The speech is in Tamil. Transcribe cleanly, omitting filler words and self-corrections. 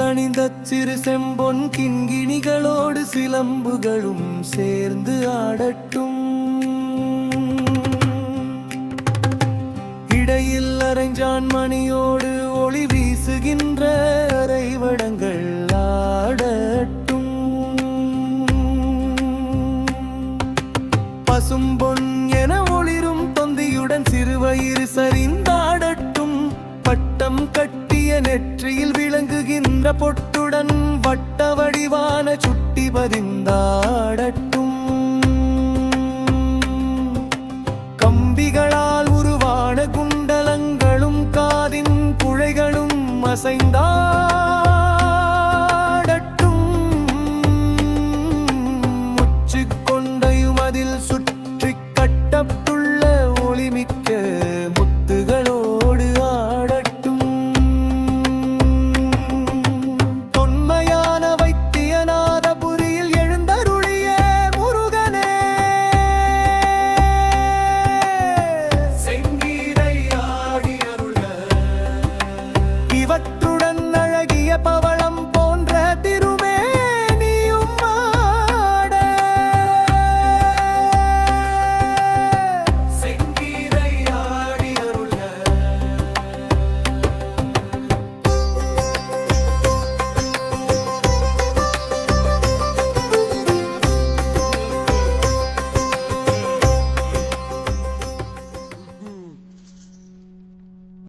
அணிந்த சிறு செம்பொன் கிண்கிணிகளோடு சிலம்புகளும் சேர்ந்து ஆடட்டும். இடையில் அரைஞ்சான் மணியோடு ஒளி வீசுகின்ற அரைவடங்கள் ஆடட்டும். பசும்பொன் என ஒளிரும் தொந்தியுடன் சிறுவயிறு சரிந்தாடட்டும். பட்டம் கட்டிய நெற்றியில் விளங்குகின்ற பொட்டுடன் வட்ட வடிவான சுட்டி பதிந்தாடட்டும். கம்பிகளால் உருவான குண்டலங்களும் காதின் குழைகளும் அசைந்த